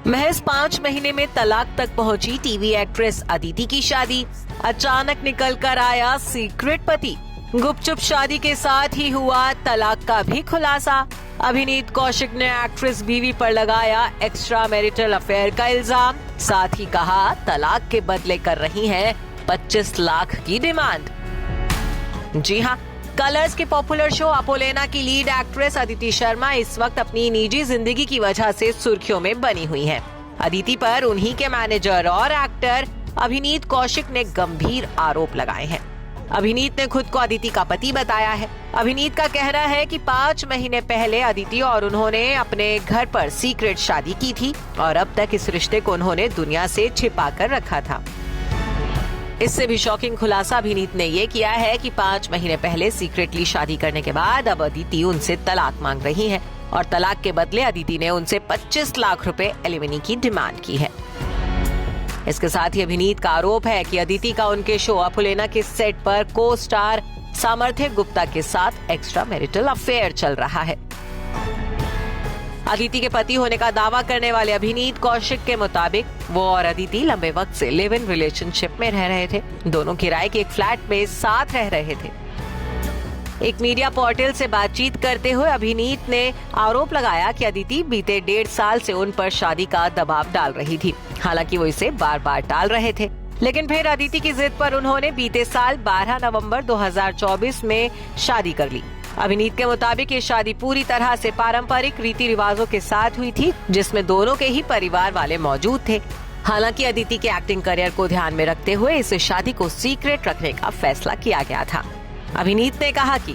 महज 5 महीने में तलाक तक पहुंची टीवी एक्ट्रेस अदिति की शादी। अचानक निकल कर आया सीक्रेट पति। गुपचुप शादी के साथ ही हुआ तलाक का भी खुलासा। अभिनीत कौशिक ने एक्ट्रेस बीवी पर लगाया एक्स्ट्रा मैरिटल अफेयर का इल्जाम। साथ ही कहा तलाक के बदले कर रही हैं 25 लाख की डिमांड। जी हाँ, कलर्स के पॉपुलर शो अपोलेना की लीड एक्ट्रेस अदिति शर्मा इस वक्त अपनी निजी जिंदगी की वजह से सुर्खियों में बनी हुई हैं। अदिति पर उन्हीं के मैनेजर और एक्टर अभिनीत कौशिक ने गंभीर आरोप लगाए हैं। अभिनीत ने खुद को अदिति का पति बताया है। अभिनीत का कहना है कि 5 महीने पहले अदिति और उन्होंने अपने घर पर सीक्रेट शादी की थी और अब तक इस रिश्ते को उन्होंने दुनिया से छिपा कर रखा था। इससे भी शॉकिंग खुलासा अभिनीत ने ये किया है कि 5 महीने पहले सीक्रेटली शादी करने के बाद अब अदिति उनसे तलाक मांग रही हैं और तलाक के बदले अदिति ने उनसे 25 लाख रुपए एलिमनी की डिमांड की है। इसके साथ ही अभिनीत का आरोप है कि अदिति का उनके शो अपोलेना के सेट पर को स्टार सामर्थ्य गुप्ता के साथ एक्स्ट्रा मैरिटल अफेयर चल रहा है। अदिति के पति होने का दावा करने वाले अभिनीत कौशिक के मुताबिक वो और अदिति लंबे वक्त से लिव इन रिलेशनशिप में रह रहे थे। दोनों किराए के एक फ्लैट में साथ रह रहे थे। एक मीडिया पोर्टल से बातचीत करते हुए अभिनीत ने आरोप लगाया कि अदिति बीते 1.5 साल से उन पर शादी का दबाव डाल रही थी। हालांकि वो इसे बार बार टाल रहे थे, लेकिन फिर अदिति की जिद पर उन्होंने बीते साल 12 नवंबर 2024 में शादी कर ली। अभिनीत के मुताबिक ये शादी पूरी तरह से पारंपरिक रीति रिवाजों के साथ हुई थी, जिसमें दोनों के ही परिवार वाले मौजूद थे। हालांकि अदिति के एक्टिंग करियर को ध्यान में रखते हुए इस शादी को सीक्रेट रखने का फैसला किया गया था। अभिनीत ने कहा कि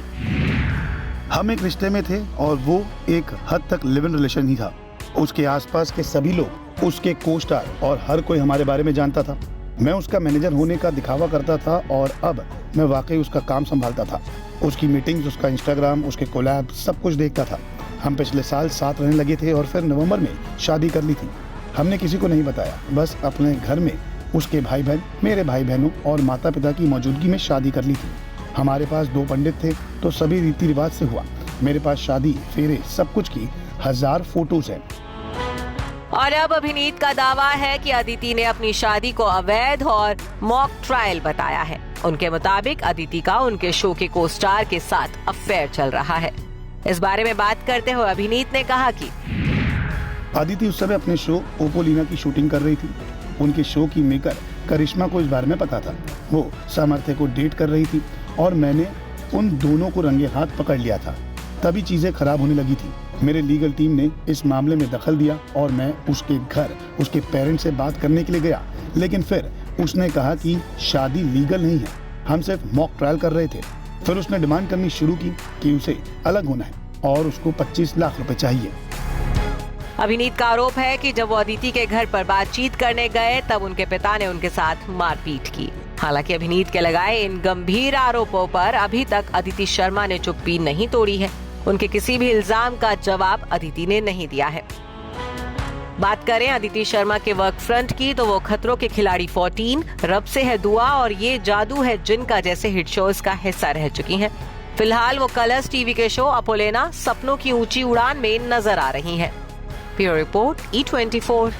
हम एक रिश्ते में थे और वो एक हद तक लिव इन रिलेशन ही था। उसके आसपास के सभी लोग, उसके को स्टार और हर कोई हमारे बारे में जानता था। मैं उसका मैनेजर होने का दिखावा करता था और अब मैं वाकई उसका काम संभालता था। उसकी मीटिंग्स, उसका इंस्टाग्राम, उसके कोलैब सब कुछ देखता था। हम पिछले साल साथ रहने लगे थे और फिर नवंबर में शादी कर ली थी। हमने किसी को नहीं बताया, बस अपने घर में उसके भाई बहन, मेरे भाई बहनों और माता पिता की मौजूदगी में शादी कर ली थी। हमारे पास 2 पंडित थे तो सभी रीति रिवाज से हुआ। मेरे पास शादी, फेरे, सब कुछ की 1000 फोटोज हैं। और अब अभिनीत का दावा है कि अदिति ने अपनी शादी को अवैध और मॉक ट्रायल बताया है। उनके मुताबिक अदिति का उनके शो के को स्टार के साथ अफेयर चल रहा है। इस बारे में बात करते हुए अभिनीत ने कहा कि अदिति उस समय अपने शो ओपोलिना की शूटिंग कर रही थी। उनके शो की मेकर करिश्मा को इस बारे में पता था। वो सामर्थ्य को डेट कर रही थी और मैंने उन दोनों को रंगे हाथ पकड़ लिया था। तभी चीजें खराब होने लगी थी। मेरे लीगल टीम ने इस मामले में दखल दिया और मैं उसके घर, उसके पेरेंट्स से बात करने के लिए गया, लेकिन फिर उसने कहा कि शादी लीगल नहीं है, हम सिर्फ मॉक ट्रायल कर रहे थे। फिर उसने डिमांड करनी शुरू की कि उसे अलग होना है और उसको 25 लाख रुपए चाहिए। अभिनीत का आरोप है कि जब वो अदिति के घर पर बातचीत करने गए तब उनके पिता ने उनके साथ मारपीट की। हालांकि अभिनीत के लगाए इन गंभीर आरोपों पर अभी तक अदिति शर्मा ने चुप्पी नहीं तोड़ी है। उनके किसी भी इल्जाम का जवाब अदिति ने नहीं दिया है। बात करें अदिति शर्मा के वर्क फ्रंट की तो वो खतरों के खिलाड़ी 14, रब से है दुआ और ये जादू है जिनका जैसे हिट शोज का हिस्सा रह चुकी हैं। फिलहाल वो कलर्स टीवी के शो अपोलेना सपनों की ऊंची उड़ान में नजर आ रही हैं। Bureau report E24।